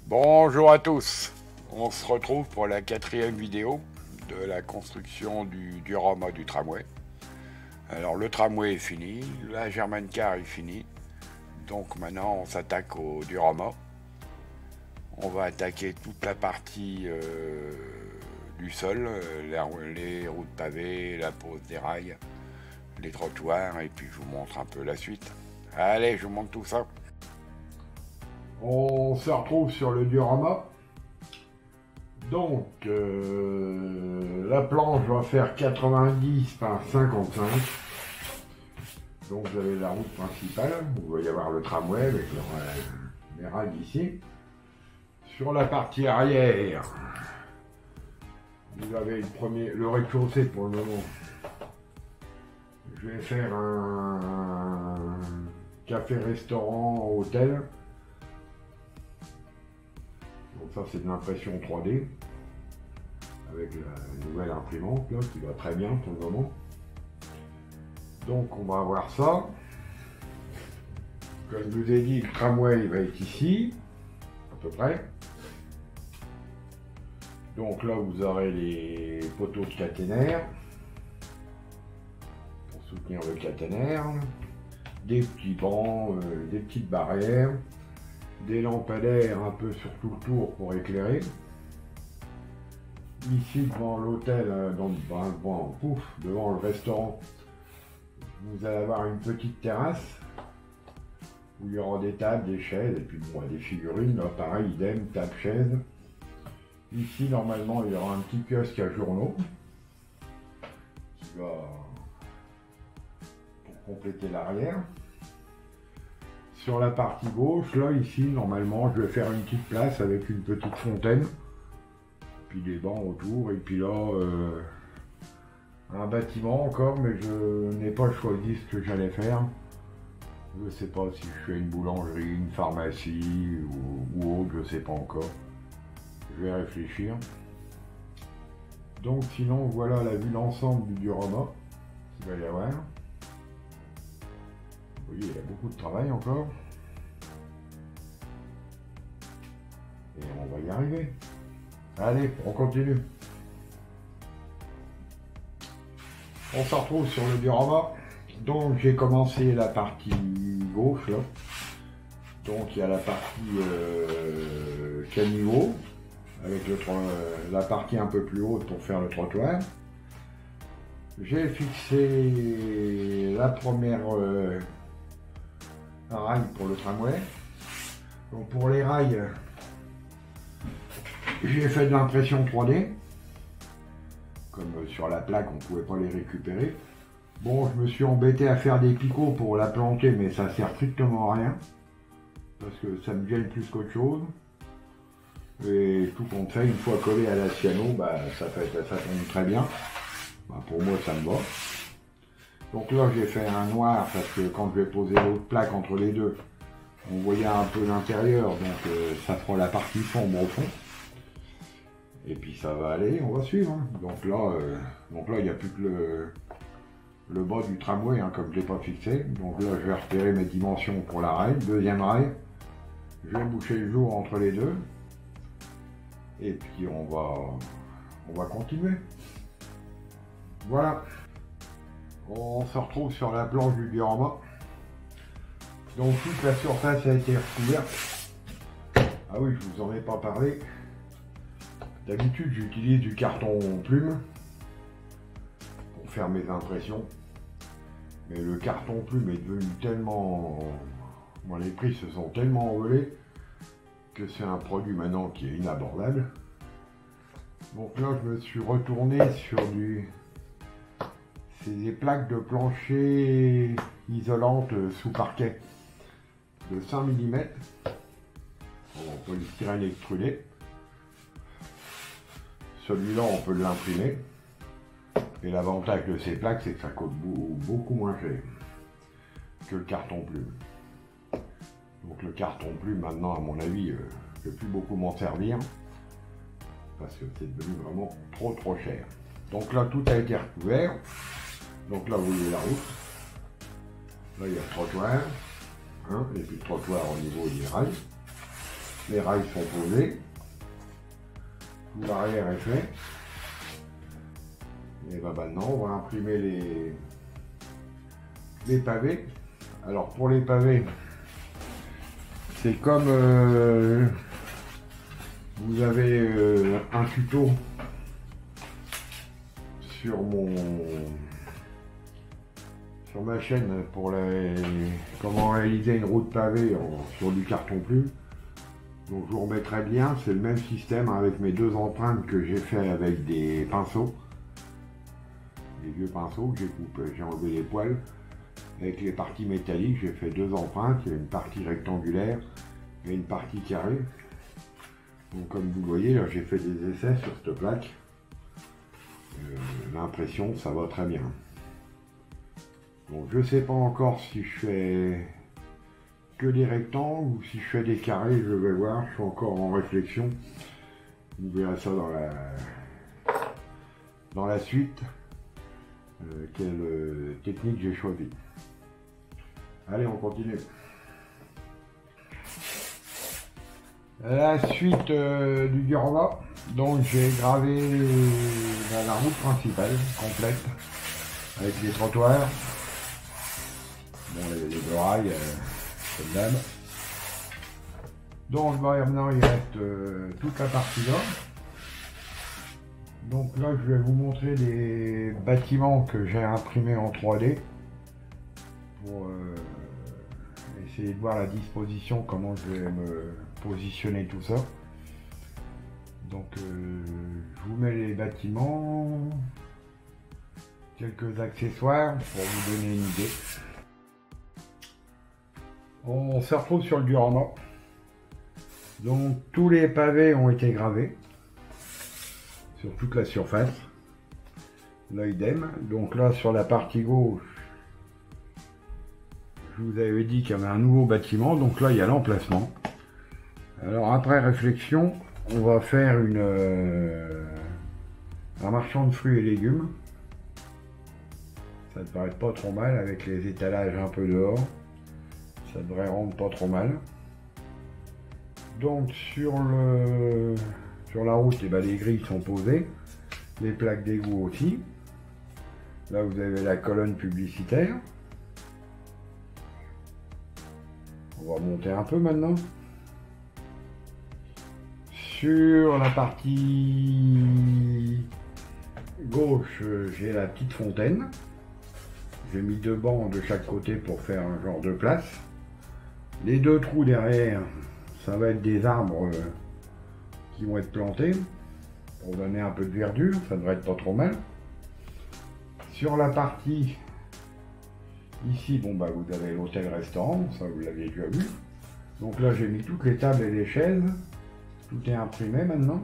Bonjour à tous, on se retrouve pour la quatrième vidéo de la construction du diorama du tramway. Alors le tramway est fini, la German-Car est finie, donc maintenant on s'attaque au diorama. On va attaquer toute la partie du sol, les routes pavées, la pose des rails, les trottoirs, et puis je vous montre un peu la suite. Allez, je vous montre tout ça. On se retrouve sur le diorama. Donc, la planche va faire 90 par 55. Donc, vous avez la route principale. Vous va y avoir le tramway avec les rails ici. Sur la partie arrière, vous avez le rez-de-chaussée pour le moment. Je vais faire un café-restaurant hôtel. Donc ça c'est de l'impression 3D avec la nouvelle imprimante là, qui va très bien pour le moment. Donc on va avoir ça. Comme je vous ai dit, le tramway il va être ici, à peu près. Donc là vous aurez les poteaux de caténaire pour soutenir le caténaire, des petits bancs, des petites barrières, des lampadaires un peu sur tout le tour pour éclairer. Ici devant l'hôtel, devant le restaurant, vous allez avoir une petite terrasse où il y aura des tables, des chaises et puis bon, des figurines, là pareil, idem, table, chaise. Ici normalement il y aura un petit kiosque à journaux qui va pour compléter l'arrière. Sur la partie gauche, là, ici, normalement, je vais faire une petite place avec une petite fontaine. Puis des bancs autour. Et puis là, un bâtiment encore, mais je n'ai pas choisi ce que j'allais faire. Je ne sais pas si je fais une boulangerie, une pharmacie ou autre, je ne sais pas encore. Je vais réfléchir. Donc sinon, voilà la vue d'ensemble du diorama qu'il va y avoir. Vous voyez, il y a beaucoup de travail encore. Et on va y arriver. Allez, on continue. On se retrouve sur le diorama. Donc j'ai commencé la partie gauche là. Donc il y a la partie caniveau avec la partie un peu plus haute pour faire le trottoir. J'ai fixé la première rail pour le tramway. Donc pour les rails, j'ai fait de l'impression 3D. Comme sur la plaque, on ne pouvait pas les récupérer. Bon, je me suis embêté à faire des picots pour la planter, mais ça sert strictement à rien. Parce que ça me gêne plus qu'autre chose. Et tout compte fait, une fois collé à la cyano, bah, ça tombe très bien. Bah, pour moi, ça me va. Donc là, j'ai fait un noir parce que quand je vais poser l'autre plaque entre les deux, on voyait un peu l'intérieur, donc ça fera la partie sombre au fond. Et puis ça va aller, on va suivre. Hein. Donc là, il n'y a plus que le bas du tramway, hein, comme je ne l'ai pas fixé. Donc là, je vais repérer mes dimensions pour la rail, deuxième rail. Je vais boucher le jour entre les deux. Et puis on va continuer. Voilà. On se retrouve sur la planche du diorama. Donc toute la surface a été recouverte. Ah oui, je vous en ai pas parlé. D'habitude, j'utilise du carton plume pour faire mes impressions. Mais le carton plume est devenu tellement... Bon, les prix se sont tellement envolés que c'est un produit maintenant qui est inabordable. Donc là, je me suis retourné sur c'est des plaques de plancher isolantes sous parquet de 5 mm en polystyrène extrudé. Celui-là, on peut l'imprimer. Et l'avantage de ces plaques, c'est que ça coûte beaucoup moins cher que le carton plume. Donc le carton plume, maintenant, à mon avis, je ne peux plus beaucoup m'en servir parce que c'est devenu vraiment trop cher. Donc là, tout a été recouvert. Donc là, vous voyez la route. Là, il y a le trottoir. Hein, et puis le trottoir au niveau des rails. Les rails sont posés. Tout l'arrière est fait. Et ben maintenant on va imprimer les pavés. Alors pour les pavés, c'est comme vous avez un tuto sur ma chaîne pour comment réaliser une route pavée sur du carton plume. Donc je vous remettrai le lien, c'est le même système avec mes deux empreintes que j'ai fait avec des pinceaux. Des vieux pinceaux que j'ai enlevé les poils. Avec les parties métalliques, j'ai fait deux empreintes, il y a une partie rectangulaire et une partie carrée. Donc comme vous le voyez, là j'ai fait des essais sur cette plaque. L'impression, ça va très bien. Donc je ne sais pas encore si je fais que des rectangles ou si je fais des carrés, je vais voir, je suis encore en réflexion. Vous verrez ça dans la suite, quelle technique j'ai choisi. Allez, on continue. La suite du diorama, donc j'ai gravé la route principale complète avec les trottoirs, bon, les deux rails comme d'hab. Donc maintenant il reste toute la partie là. Donc là je vais vous montrer des bâtiments que j'ai imprimés en 3D pour essayer de voir la disposition, comment je vais me positionner tout ça. Donc je vous mets les bâtiments, quelques accessoires pour vous donner une idée. On se retrouve sur le diorama. Donc tous les pavés ont été gravés sur toute la surface. Là idem. Donc là sur la partie gauche, je vous avais dit qu'il y avait un nouveau bâtiment, donc là il y a l'emplacement. Alors après réflexion, on va faire un marchand de fruits et légumes. Ça ne paraît pas trop mal avec les étalages un peu dehors. Ça devrait rendre pas trop mal. Donc sur la route, eh ben, les grilles sont posées. Les plaques d'égout aussi. Là vous avez la colonne publicitaire. On va monter un peu maintenant. Sur la partie gauche, j'ai la petite fontaine. J'ai mis deux bancs de chaque côté pour faire un genre de place. Les deux trous derrière, ça va être des arbres qui vont être plantés pour donner un peu de verdure, ça devrait être pas trop mal. Sur la partie ici, bon bah vous avez l'hôtel-restaurant, ça vous l'aviez déjà vu. Donc là j'ai mis toutes les tables et les chaises, tout est imprimé maintenant.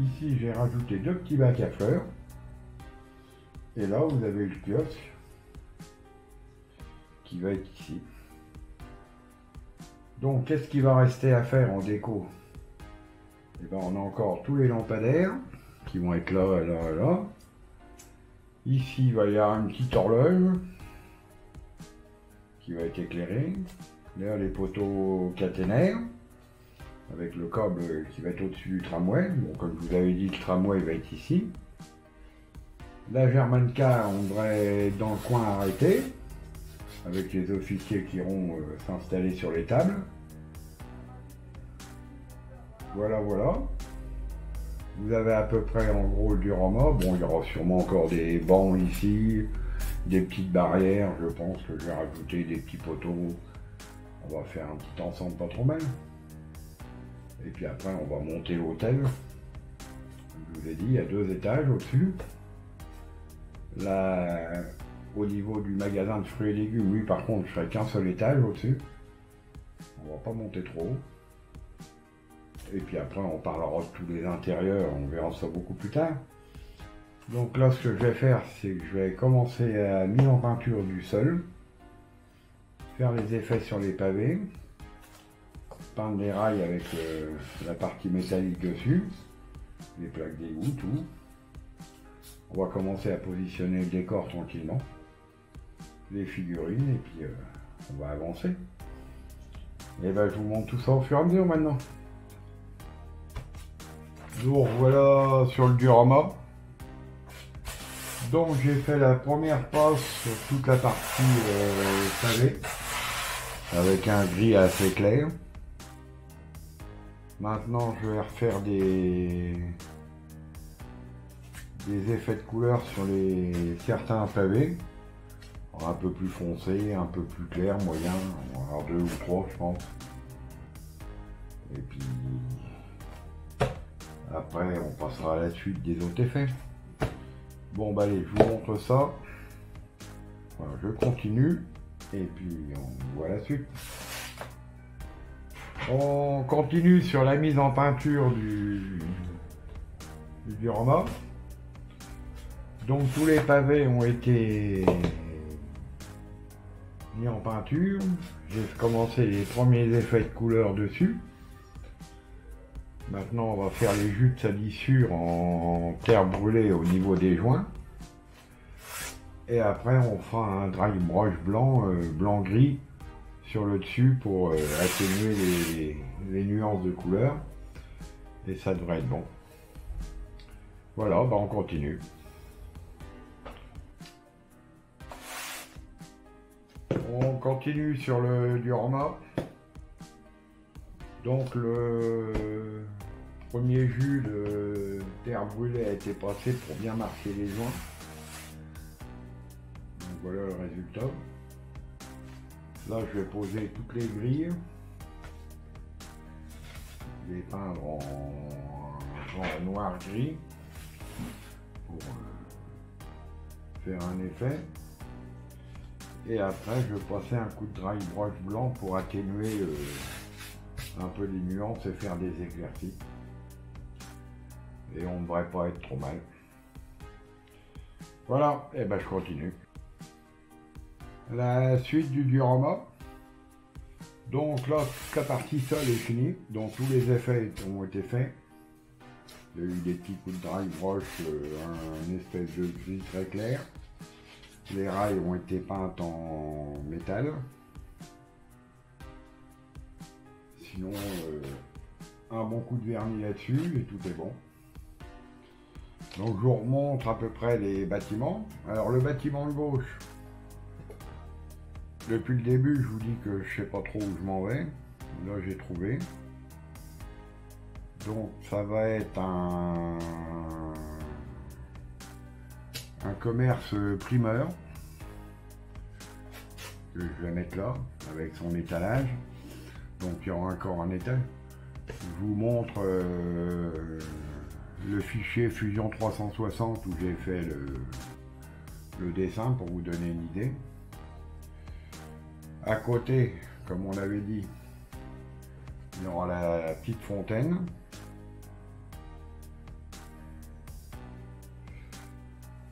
Ici j'ai rajouté deux petits bacs à fleurs. Et là vous avez le kiosque qui va être ici. Donc qu'est-ce qui va rester à faire en déco? Et ben on a encore tous les lampadaires qui vont être là, là, là. Ici il va y avoir une petite horloge qui va être éclairée. Là les poteaux caténaires avec le câble qui va être au-dessus du tramway. Bon, comme je vous avais dit, le tramway va être ici. La German Car, on devrait être dans le coin arrêté, avec les officiers qui iront s'installer sur les tables. Voilà, voilà. Vous avez à peu près en gros le diorama. Bon, il y aura sûrement encore des bancs ici, des petites barrières. Je pense que je vais rajouter des petits poteaux. On va faire un petit ensemble pas trop mal. Et puis après, on va monter l'hôtel. Comme je vous ai dit, il y a deux étages au-dessus. Là, au niveau du magasin de fruits et légumes, lui par contre, je ferai qu'un seul étage au-dessus. On va pas monter trop haut. Et puis après, on parlera de tous les intérieurs, on verra ça beaucoup plus tard. Donc là, ce que je vais faire, c'est que je vais commencer à mettre en peinture du sol, faire les effets sur les pavés, peindre les rails avec la partie métallique dessus, les plaques d'égout, tout. On va commencer à positionner le décor tranquillement, les figurines, et puis on va avancer. Et ben je vous montre tout ça au fur et à mesure maintenant. Donc voilà sur le diorama. Donc j'ai fait la première passe sur toute la partie pavé avec un gris assez clair. Maintenant je vais refaire des effets de couleur sur certains pavés. Un peu plus foncé, un peu plus clair, moyen, on va avoir 2 ou 3 je pense. Et puis après on passera à la suite des autres effets. Bon bah allez, je vous montre ça. Voilà, je continue et puis on voit la suite. On continue sur la mise en peinture du diorama. Donc tous les pavés ont été mis en peinture. J'ai commencé les premiers effets de couleur dessus. Maintenant on va faire les jus de salissure en terre brûlée au niveau des joints. Et après on fera un dry brush blanc, blanc-gris sur le dessus pour atténuer les nuances de couleur. Et ça devrait être bon. Voilà, bah on continue. On continue sur le diorama. Donc le premier jus de terre brûlée a été passé pour bien marquer les joints. Donc voilà le résultat. Là je vais poser toutes les grilles. Je vais peindre en genre noir-gris pour faire un effet. Et après je vais passer un coup de dry brush blanc pour atténuer un peu les nuances et faire des éclaircies. Et on ne devrait pas être trop mal. Voilà, et ben je continue. La suite du diorama. Donc là, toute la partie sol est finie. Donc tous les effets ont été faits. Il y a eu des petits coups de dry brush, une espèce de gris très clair. Les rails ont été peints en métal. Sinon, un bon coup de vernis là-dessus et tout est bon. Donc je vous remontre à peu près les bâtiments. Alors le bâtiment de gauche, depuis le début je vous dis que je sais pas trop où je m'en vais. Là j'ai trouvé. Donc ça va être un commerce primeur que je vais mettre là avec son étalage. Donc il y aura encore un étage. Je vous montre le fichier Fusion 360 où j'ai fait le dessin pour vous donner une idée. À côté, comme on l'avait dit, il y aura la petite fontaine.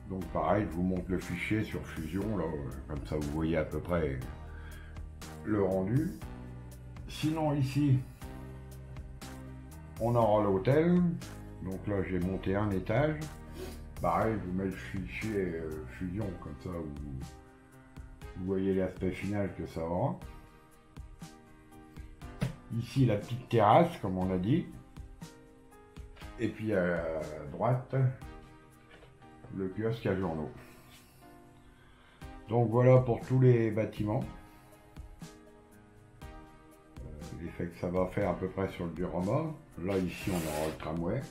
Donc pareil, je vous montre le fichier sur Fusion, là, comme ça vous voyez à peu près le rendu. Sinon ici, on aura l'hôtel. Donc là j'ai monté un étage. Pareil, je vous mets le fichier Fusion, comme ça vous voyez l'aspect final que ça aura. Ici la petite terrasse, comme on a dit. Et puis à droite, le kiosque à journaux. Donc voilà pour tous les bâtiments. L'effet que ça va faire à peu près sur le diorama. Là ici on aura le tramway.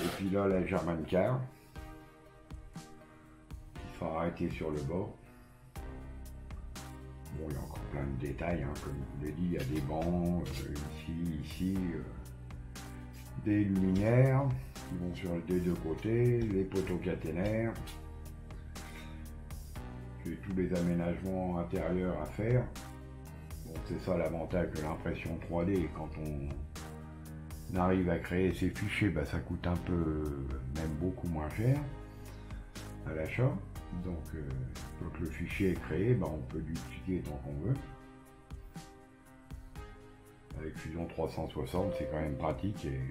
Et puis là la German Car qui sera arrêtée sur le bord. Bon, il y a encore plein de détails, hein. Comme je vous l'ai dit, il y a des bancs, ici, des luminaires qui vont sur les deux côtés, les poteaux caténaires. J'ai tous les aménagements intérieurs à faire. Bon, c'est ça l'avantage de l'impression 3D. Quand on arrive à créer ces fichiers, bah, ça coûte un peu, même beaucoup moins cher à l'achat. Donc, quand le fichier est créé, bah, on peut l'utiliser tant qu'on veut. Avec Fusion 360, c'est quand même pratique et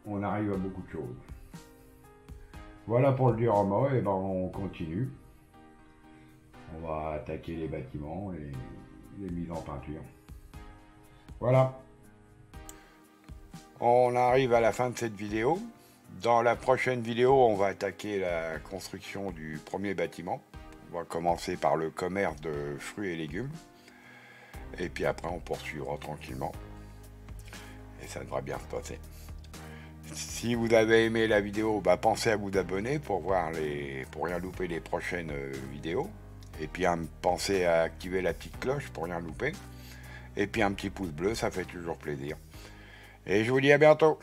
on arrive à beaucoup de choses. Voilà pour le diorama, et ben on continue. On va attaquer les bâtiments et il est mis en peinture. Voilà. On arrive à la fin de cette vidéo. Dans la prochaine vidéo, on va attaquer la construction du premier bâtiment. On va commencer par le commerce de fruits et légumes. Et puis après, on poursuivra tranquillement. Et ça devrait bien se passer. Si vous avez aimé la vidéo, pensez à vous abonner pour rien louper les prochaines vidéos. Et puis pensez à activer la petite cloche pour rien louper. Et puis un petit pouce bleu, ça fait toujours plaisir. Et je vous dis à bientôt.